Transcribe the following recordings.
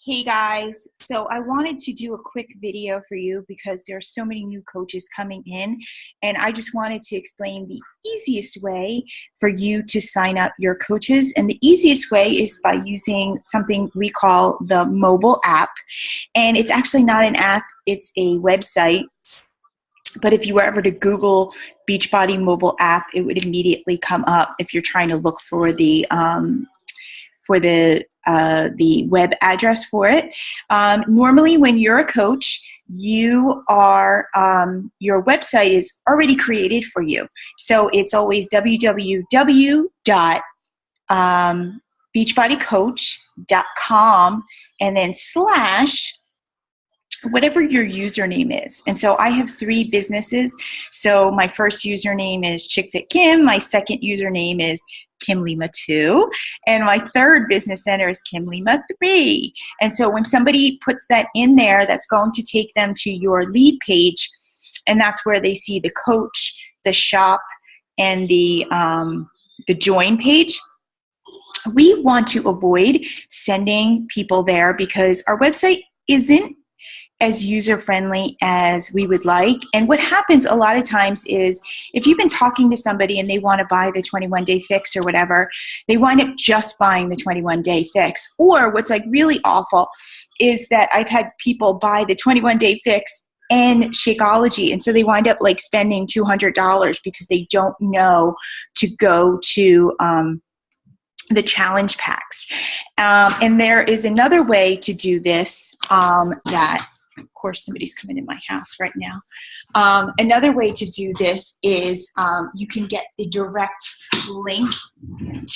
Hey guys, so I wanted to do a quick video for you because there are so many new coaches coming in, and I just wanted to explain the easiest way for you to sign up your coaches. And the easiest way is by using something we call the mobile app. And it's actually not an app, it's a website. But if you were ever to Google Beachbody mobile app, it would immediately come up if you're trying to look for the web address for it. Normally, when you're a coach, you are your website is already created for you. So it's always www.beachbodycoach.com and then / whatever your username is. And so I have 3 businesses. So my first username is ChickFitKim. My second username is Kim Lima 2. And my third business center is Kim Lima 3. And so when somebody puts that in there, that's going to take them to your lead page. And that's where they see the coach, the shop, and the join page. We want to avoid sending people there because our website isn't as user-friendly as we would like. And what happens a lot of times is if you've been talking to somebody and they want to buy the 21-day fix or whatever, they wind up just buying the 21-day fix. Or what's like really awful is that I've had people buy the 21-day fix and Shakeology, and so they wind up like spending $200 because they don't know to go to the challenge packs. And there is another way to do this that, of course, somebody's coming in my house right now. Another way to do this is you can get the direct link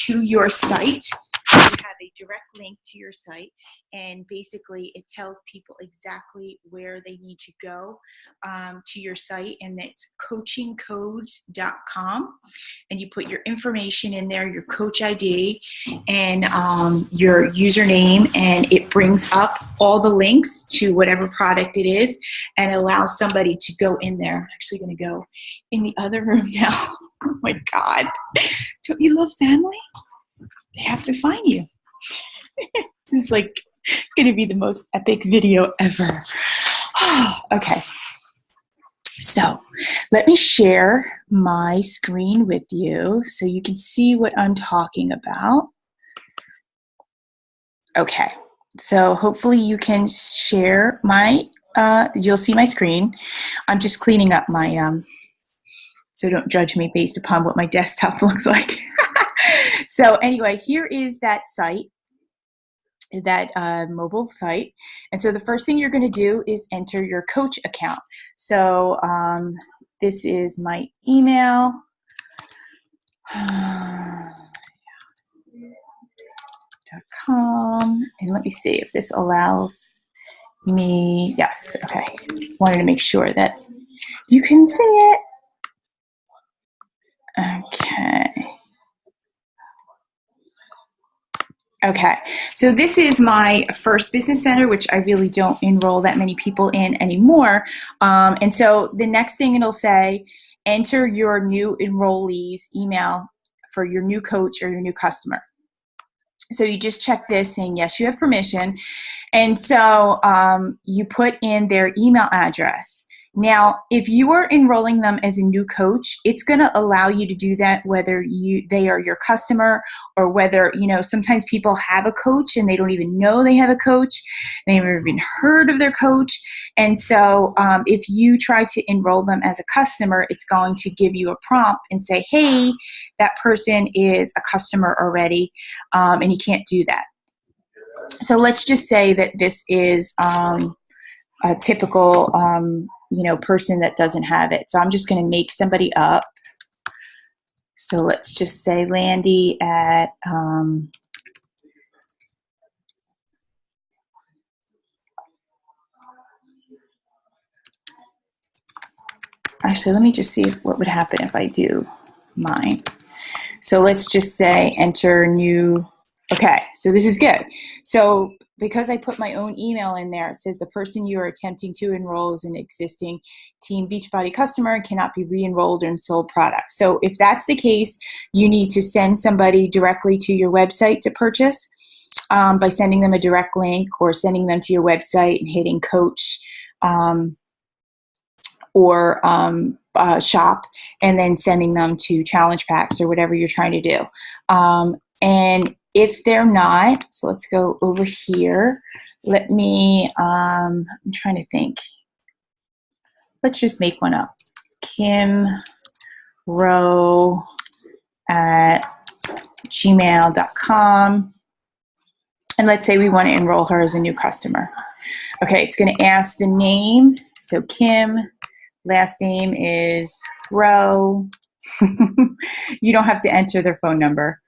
to your site. So you have a direct link to your site, and basically it tells people exactly where they need to go to your site, and it's coachingcodes.com. And you put your information in there, your coach ID, and your username, and it brings up all the links to whatever product it is and allows somebody to go in there. I'm actually going to go in the other room now. Oh my God. Don't you love family? They have to find you. This is like going to be the most epic video ever. Okay. So let me share my screen with you so you can see what I'm talking about. Okay. So hopefully you can share my, you'll see my screen. I'm just cleaning up my, so don't judge me based upon what my desktop looks like. So anyway, here is that site, that mobile site. And so the first thing you're going to do is enter your coach account. So this is my email. .com. And let me see if this allows me. Yes. Okay. Wanted to make sure that you can see it. Okay. Okay, so this is my first business center, which I really don't enroll that many people in anymore. And so the next thing it'll say, enter your new enrollee's email for your new coach or your new customer. So you just check this saying, yes, you have permission. And so you put in their email address. Now, if you are enrolling them as a new coach, it's going to allow you to do that whether they are your customer or whether, sometimes people have a coach and they don't even know they have a coach. They've never even heard of their coach. And so if you try to enroll them as a customer, it's going to give you a prompt and say, hey, that person is a customer already, and you can't do that. So let's just say that this is a typical person that doesn't have it. So I'm just going to make somebody up. So let's just say Landy at actually, let me just see what would happen if I do mine. So let's just say enter new. Okay, so this is good. So because I put my own email in there, it says the person you are attempting to enroll is an existing Team Beachbody customer and cannot be re-enrolled in sold products. So if that's the case, you need to send somebody directly to your website to purchase. by sending them a direct link or sending them to your website and hitting coach or shop, and then sending them to challenge packs or whatever you're trying to do. And if they're not, so let's go over here. Let me, I'm trying to think. Let's just make one up. Kim Rowe at gmail.com. And let's say we want to enroll her as a new customer. Okay, it's going to ask the name. So Kim, last name is Rowe. You don't have to enter their phone number.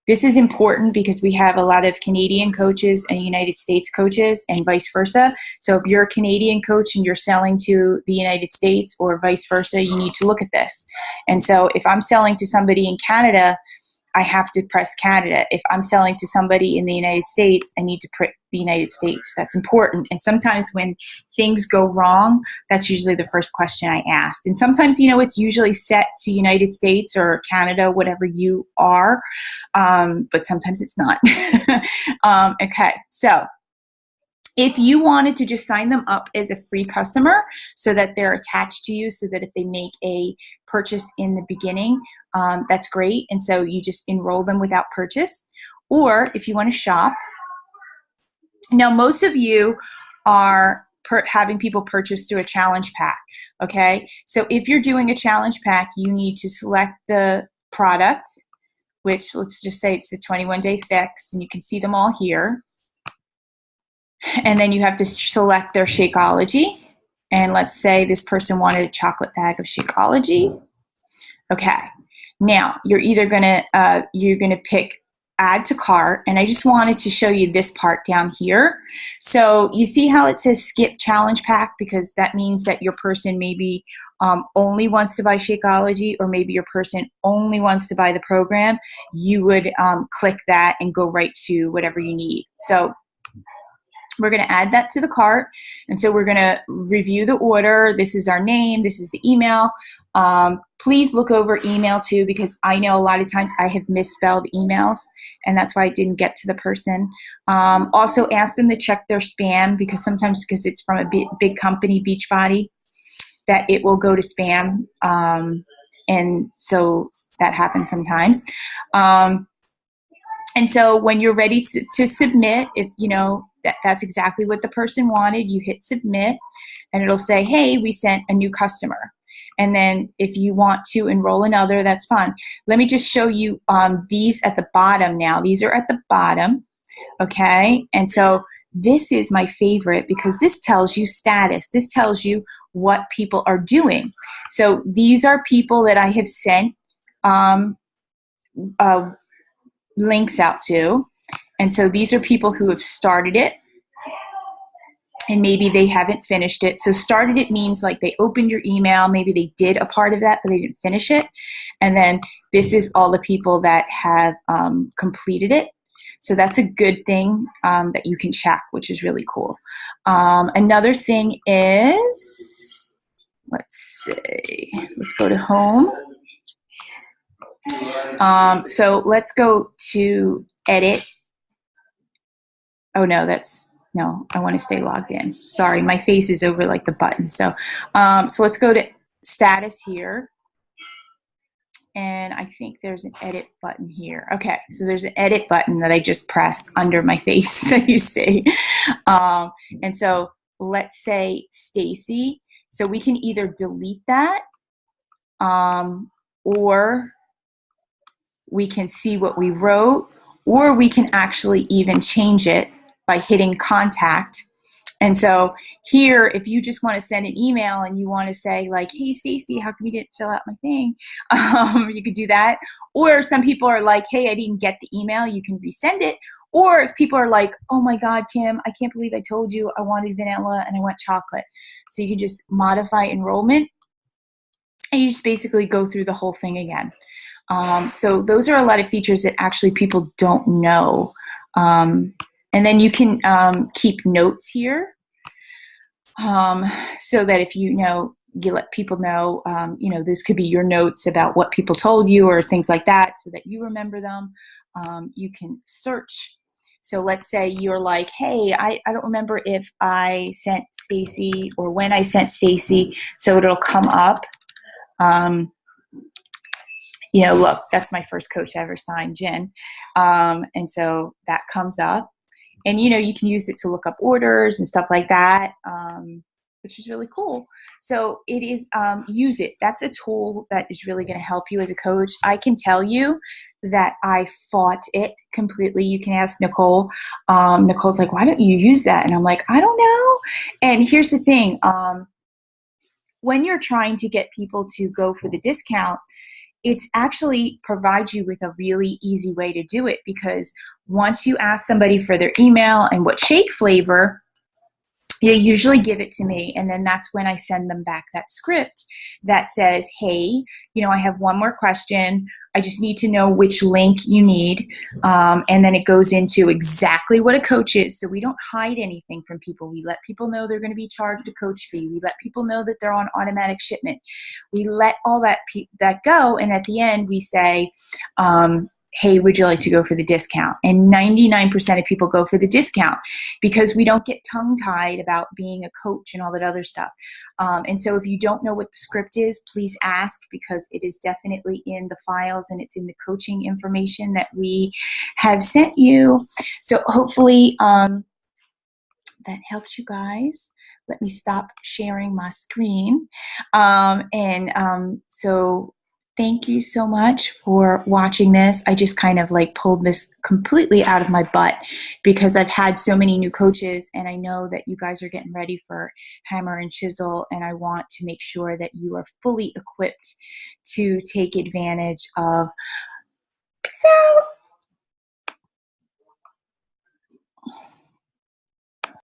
This is important because we have a lot of Canadian coaches and United States coaches and vice versa. So if you're a Canadian coach and you're selling to the United States or vice versa, you need to look at this. And so if I'm selling to somebody in Canada, I have to press Canada. If I'm selling to somebody in the United States, I need to press the United States. That's important. And sometimes when things go wrong, that's usually the first question I ask. And sometimes, you know, it's usually set to United States or Canada, whatever you are, but sometimes it's not. Okay, so if you wanted to just sign them up as a free customer so that they're attached to you, so that if they make a purchase in the beginning, that's great. And so you just enroll them without purchase. Or if you want to shop. Now, most of you are having people purchase through a challenge pack, okay? So if you're doing a challenge pack, you need to select the product, which let's just say it's the 21-day fix, and you can see them all here. And then you have to select their Shakeology. And let's say this person wanted a chocolate bag of Shakeology. Okay. Now, you're either gonna pick add to cart, and I just wanted to show you this part down here. So you see how it says skip challenge pack, because that means that your person maybe only wants to buy Shakeology, or maybe your person only wants to buy the program. You would click that and go right to whatever you need. So we're going to add that to the cart, and so we're going to review the order. This is our name. This is the email. Please look over email too, because I know a lot of times I have misspelled emails, and that's why I didn't get to the person. Also ask them to check their spam, because sometimes, because it's from a big company, Beachbody, that it will go to spam, and so that happens sometimes. And so when you're ready to submit, if you know that's exactly what the person wanted, you hit submit, and it'll say, hey, we sent a new customer. And then if you want to enroll another, that's fine. Let me just show you these at the bottom now. These are at the bottom, okay? And so this is my favorite, because this tells you status. This tells you what people are doing. So these are people that I have sent links out to. And so these are people who have started it, and maybe they haven't finished it. So started it means like they opened your email, maybe they did a part of that, but they didn't finish it. And then this is all the people that have completed it. So that's a good thing that you can check, which is really cool. Another thing is, let's see, let's go to home. So let's go to edit. Oh no, no, I want to stay logged in. Sorry, my face is over like the button. So, so let's go to status here. And I think there's an edit button here. Okay, so there's an edit button that I just pressed under my face that you see. And so let's say Stacy. So we can either delete that, or we can see what we wrote, or we can actually even change it by hitting contact. And so here, if you just want to send an email and you want to say like, hey, Stacy, how come you didn't fill out my thing? You could do that. Or some people are like, hey, I didn't get the email. You can resend it. Or if people are like, oh my God, Kim, I can't believe I told you I wanted vanilla and I want chocolate. So you can just modify enrollment, and you just basically go through the whole thing again. So those are a lot of features that actually people don't know. And then you can keep notes here, so that if you know you let people know, this could be your notes about what people told you or things like that so that you remember them. You can search. So let's say you're like, hey, I don't remember if I sent Stacy or when I sent Stacy, so it'll come up. Look, that's my first coach I ever signed, Jen. And so that comes up. And, you can use it to look up orders and stuff like that, which is really cool. So it is, use it. That's a tool that is really going to help you as a coach. I can tell you that I fought it completely. You can ask Nicole. Nicole's like, why don't you use that? And I'm like, I don't know. And here's the thing. When you're trying to get people to go for the discount, it's actually provides you with a really easy way to do it, because once you ask somebody for their email and what shake flavor, they usually give it to me, and then that's when I send them back that script that says, hey, I have one more question. I just need to know which link you need. And then it goes into exactly what a coach is. So we don't hide anything from people. We let people know they're going to be charged a coach fee. We let people know that they're on automatic shipment. We let all that go, and at the end we say, hey, would you like to go for the discount? And 99% of people go for the discount because we don't get tongue-tied about being a coach and all that other stuff. And so if you don't know what the script is, please ask, because it is definitely in the files and it's in the coaching information that we have sent you. So hopefully that helps you guys. Let me stop sharing my screen. So thank you so much for watching this. I just kind of like pulled this completely out of my butt because I've had so many new coaches, and I know that you guys are getting ready for Hammer and Chisel, and I want to make sure that you are fully equipped to take advantage of. Peace out.